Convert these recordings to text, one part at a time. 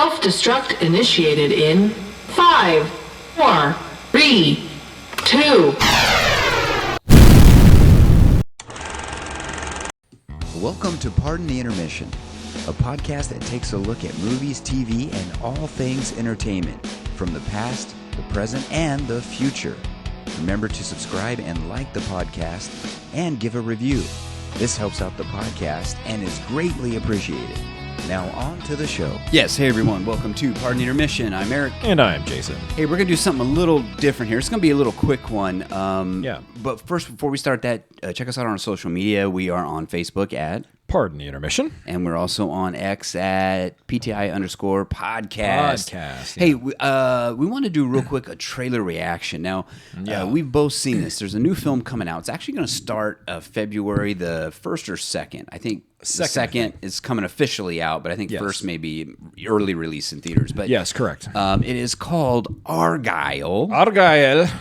Self-destruct initiated in 5, 4, 3, 2. Welcome to Pardon the Intermission, a podcast that takes a look at movies, TV, and all things entertainment, from the past, the present, and the future. Remember to subscribe and like the podcast, and give a review. This helps out the podcast and is greatly appreciated. Now on to the show. Yes, hey everyone, welcome to Pardon the Intermission. I'm Eric. And I'm Jason. Hey, we're going to do something a little different here. It's going to be a little quick one. But first, before we start that, check us out on our social media. We are on Facebook at Pardon the Intermission. And we're also on X at PTI_podcast. Yeah. Hey, we want to do real quick a trailer reaction. Now, we've both seen this. There's a new film coming out. It's actually going to start February the 1st or 2nd. I think second is coming officially out, but I think first may be early release in theaters. But yes, correct. It is called Argylle.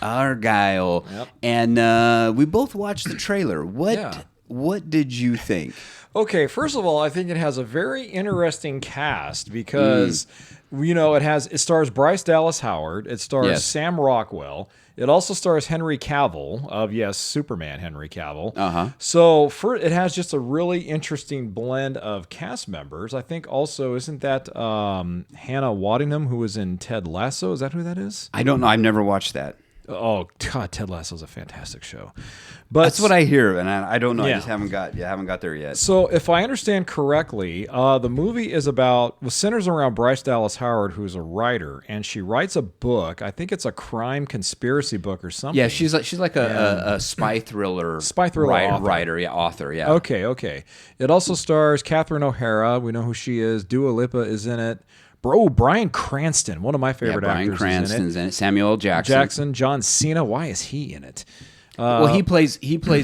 Argylle. Yep. And we both watched the trailer. What did you think? Okay, first of all, I think it has a very interesting cast because, it stars Bryce Dallas Howard. It stars Sam Rockwell. It also stars Henry Cavill of, Superman Henry Cavill. Uh-huh. So it has just a really interesting blend of cast members. I think also, isn't that Hannah Waddingham, who was in Ted Lasso? Is that who that is? I don't know. I've never watched that. Oh God, Ted Lasso is a fantastic show. But that's what I hear, and I don't know. Yeah. I just haven't got there yet. So, if I understand correctly, the movie centers around Bryce Dallas Howard, who's a writer, and she writes a book. I think it's a crime conspiracy book or something. Yeah, she's like a spy thriller author. Yeah. Okay. It also stars Catherine O'Hara. We know who she is. Dua Lipa is in it. Bryan Cranston, one of my favorite actors. Bryan Cranston's in it. Samuel Jackson. John Cena. Why is he in it? He plays.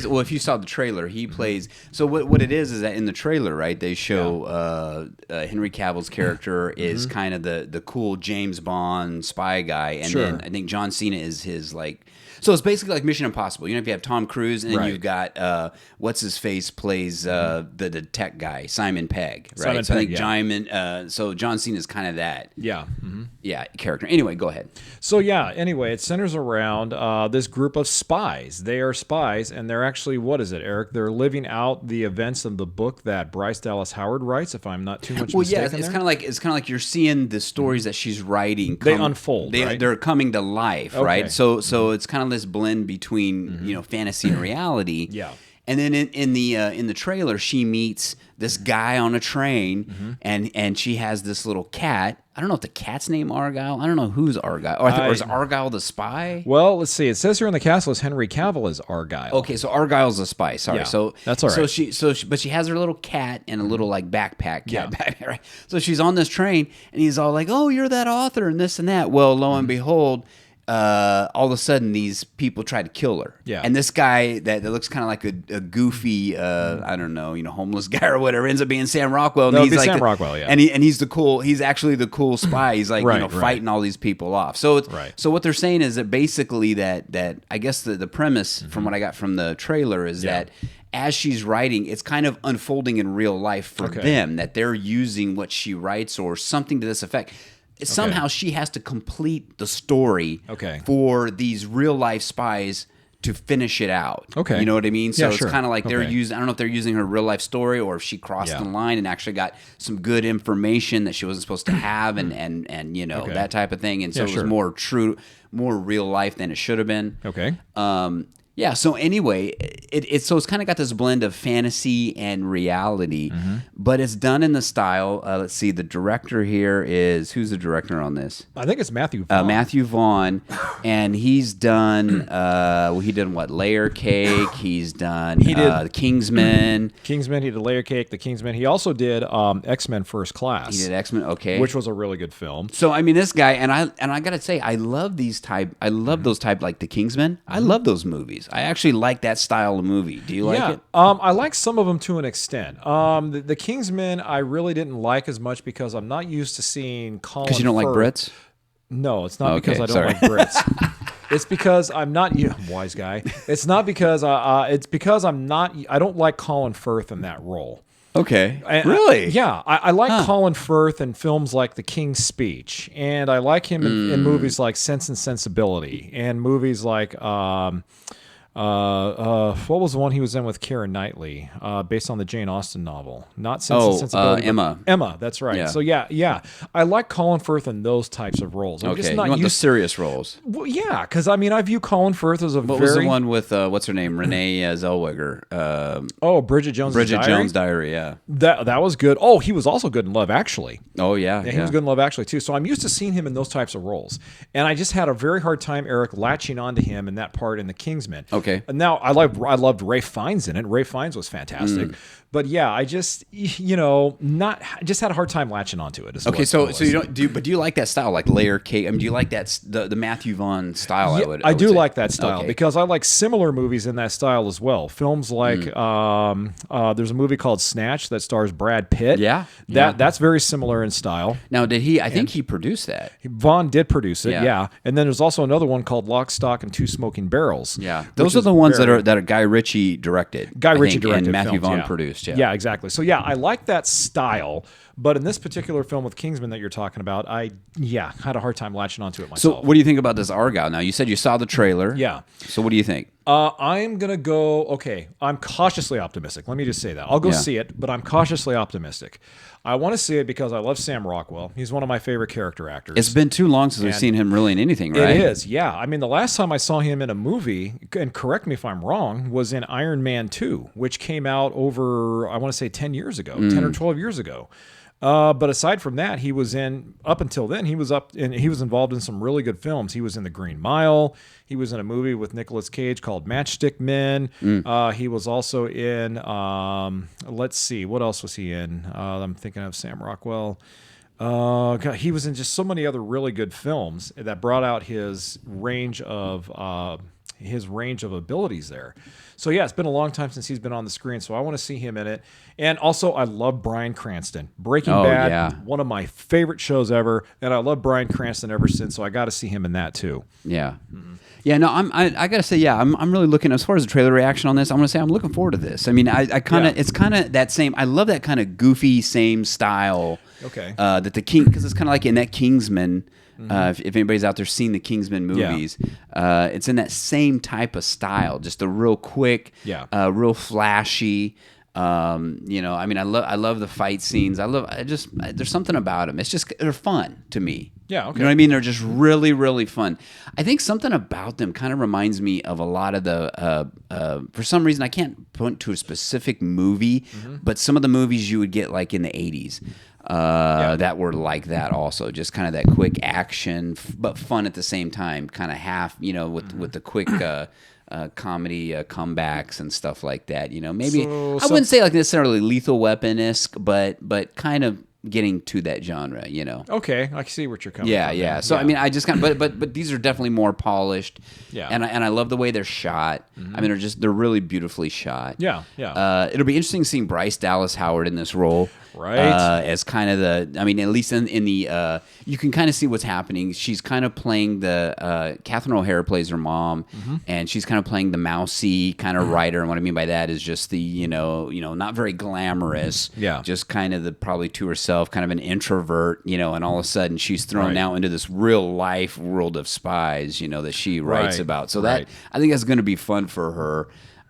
Well, if you saw the trailer, he plays. So what it is that in the trailer, right? They show Henry Cavill's character is kind of the cool James Bond spy guy, and then I think John Cena is his like. So it's basically like Mission Impossible. If you have Tom Cruise, and then you've got what's his face plays the tech guy, Simon Pegg, right? So John Cena is kind of that. Character. Anyway, go ahead. So anyway, it centers around this group of spies. They are spies, and they're actually, what is it, Eric? They're living out the events of the book that Bryce Dallas Howard writes. If I'm not too much mistaken, it's kind of like you're seeing the stories that she's writing. They unfold. They're coming to life, right? So it's kind of this blend between fantasy and reality. Yeah. And then in the trailer, she meets this guy on a train, and she has this little cat. I don't know if the cat's name Argylle. I don't know who's Argylle. Or is Argylle the spy? Well, let's see. It says here in the cast list Henry Cavill is Argylle. Okay, so Argylle's a spy. Sorry. Yeah, so that's all right. But she has her little cat and a little like backpack. Backpack, right? So she's on this train, and he's all like, "Oh, you're that author and this and that." Well, lo and behold. All of a sudden, these people try to kill her. Yeah. And this guy that looks kind of like a goofy, I don't know, homeless guy or whatever, ends up being Sam Rockwell. And he's like Sam Rockwell, yeah. And he's the cool. He's actually the cool spy. He's like fighting all these people off. So so what they're saying is that basically that I guess the premise from what I got from the trailer is that. As she's writing, it's kind of unfolding in real life for them, that they're using what she writes or something to this effect. Somehow she has to complete the story for these real life spies to finish it out. Okay. You know what I mean? So yeah, it's kind of like they're using, I don't know if they're using her real life story or if she crossed the line and actually got some good information that she wasn't supposed to have and that type of thing. And so it was more true, more real life than it should have been. Okay. So anyway, it's kind of got this blend of fantasy and reality, but it's done in the style. Let's see, the director here who's the director on this? I think it's Matthew Vaughn. Matthew Vaughn, and he's done, he did what, Layer Cake, he's done The Kingsman. Kingsman, he did Layer Cake, The Kingsman. He also did X-Men First Class. He did X-Men, okay. Which was a really good film. So, I mean, this guy, and I got to say, I love those type like The Kingsman. I love those movies. I actually like that style of movie. Do you like it? I like some of them to an extent. The Kingsmen I really didn't like as much because I'm not used to seeing Colin Because you don't like Firth. Brits? No, it's not because I don't like Brits. It's because I'm not wise guy. It's not because it's because I don't like Colin Firth in that role. Okay. Really? Yeah. I like Colin Firth in films like The King's Speech, and I like him in movies like Sense and Sensibility, and movies like what was the one he was in with Keira Knightley, based on the Jane Austen novel? Not Sense and Sensibility. Emma. Emma, that's right. Yeah. So yeah. I like Colin Firth in those types of roles. I'm just Okay. not You want the used. serious roles. Well, yeah, because I mean, I view Colin Firth as a What was the one with what's her name? Renee Zellweger. Bridget Jones' Bridget Diary? Jones' Diary. Yeah. That was good. Oh, he was also good in Love Actually. Oh yeah. Yeah, he was good in Love Actually too. So I'm used to seeing him in those types of roles, and I just had a very hard time, Eric, latching onto him in that part in The Kingsman. Okay. And now I loved Ray Fiennes in it. Ray Fiennes was fantastic. But yeah, I just just had a hard time latching onto it. Okay, so you don't do you like that style, like layer cake? I mean, do you like that the Matthew Vaughn style? Yeah, I I do say. like that style Okay. because I like similar movies in that style as well. Films like there's a movie called Snatch that stars Brad Pitt. Yeah. That's very similar in style. Now, did he? I think he produced that. Vaughn did produce it, Yeah. yeah. And then there's also another one called Lock, Stock, and Two Smoking Barrels. Yeah, which those are is the ones very- that Guy Ritchie directed. Guy I Ritchie think, directed and Matthew films, Vaughn yeah. produced. Yeah, exactly. So yeah, I like that style, but in this particular film with Kingsman that you're talking about, I had a hard time latching onto it So, myself. what do you think about this Argylle? Now, you said you saw the trailer. Yeah. So, what do you think? I'm gonna go. Okay, I'm cautiously optimistic. Let me just say that I'll go Yeah. see it, but I'm cautiously optimistic. I want to see it because I love Sam Rockwell. He's one of my favorite character actors. It's been too long since we've And seen him really in anything, right? It is, yeah. I mean, the last time I saw him in a movie, and correct me if I'm wrong, was in Iron Man 2, which came out over, I want to say 10 years ago, 10 or 12 years ago. But aside from that, he was up until then, he was involved in some really good films. He was in The Green Mile. He was in a movie with Nicolas Cage called Matchstick Men. He was also in, let's see, what else was he in? I'm thinking of Sam Rockwell. God, he was in just so many other really good films that brought out his range of abilities there. So yeah, it's been a long time since he's been on the screen, so I want to see him in it. And also, I love Bryan Cranston. Breaking Bad, yeah. one of my favorite shows ever, and I love Bryan Cranston ever since. So I got to see him in that too. Yeah. Yeah, no, I gotta say, yeah, I'm really looking, as far as the trailer reaction on this, I'm gonna say I'm looking forward to this. I mean, I kind of, it's kind of that same, I love that kind of goofy, same style. Okay. That the King, because it's kind of like in that Kingsman, if anybody's out there seen the Kingsman movies, it's in that same type of style, just a real quick, real flashy. I mean, I love the fight scenes. There's something about them. It's just, they're fun to me. Yeah, okay. You know what I mean? They're just really, really fun. I think something about them kind of reminds me of a lot of the, for some reason, I can't point to a specific movie, but some of the movies you would get like in the 80s that were like that also. Just kind of that quick action, but fun at the same time, kind of half, with the quick comedy comebacks and stuff like that. Maybe I wouldn't say like necessarily Lethal Weapon-esque, but kind of getting to that genre, Okay, I see what you're coming from. Yeah. So I mean, I just kind of, but these are definitely more polished. Yeah. And I love the way they're shot. I mean, they're really beautifully shot. Yeah. It'll be interesting seeing Bryce Dallas Howard in this role. Right. As kind of at least in the, you can kind of see what's happening. She's kind of playing Catherine O'Hara plays her mom, and she's kind of playing the mousy kind of writer. And what I mean by that is just the, not very glamorous. Yeah. Just kind of probably to herself, kind of an introvert, and all of a sudden she's thrown out into this real life world of spies, that she writes about. So that, I think that's going to be fun for her.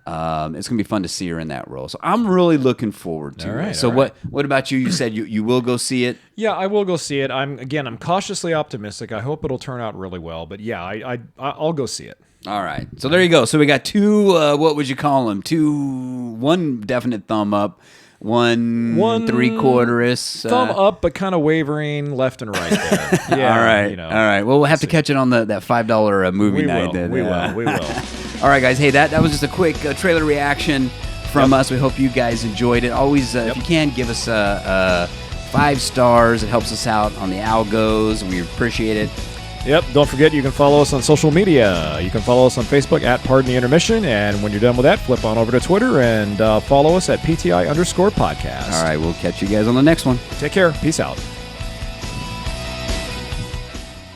It's going to be fun to see her in that role. So I'm really looking forward to it. So what about you? You said you will go see it? Yeah, I will go see it. I'm cautiously optimistic. I hope it'll turn out really well. But yeah, I'll go see it. All right. So there you go. So we got two, what would you call them? One definite thumb up. One 3/4 thumb up, but kind of wavering left and right there. Yeah, all right. All right. Well, we'll have to catch it on that $5 movie night. We will. All right, guys. Hey, that was just a quick trailer reaction from us. We hope you guys enjoyed it. Always, if you can, give us 5 stars. It helps us out on the algos, and we appreciate it. Yep. Don't forget, you can follow us on social media. You can follow us on Facebook at Pardon the Intermission. And when you're done with that, flip on over to Twitter and follow us at PTI_podcast. All right. We'll catch you guys on the next one. Take care. Peace out.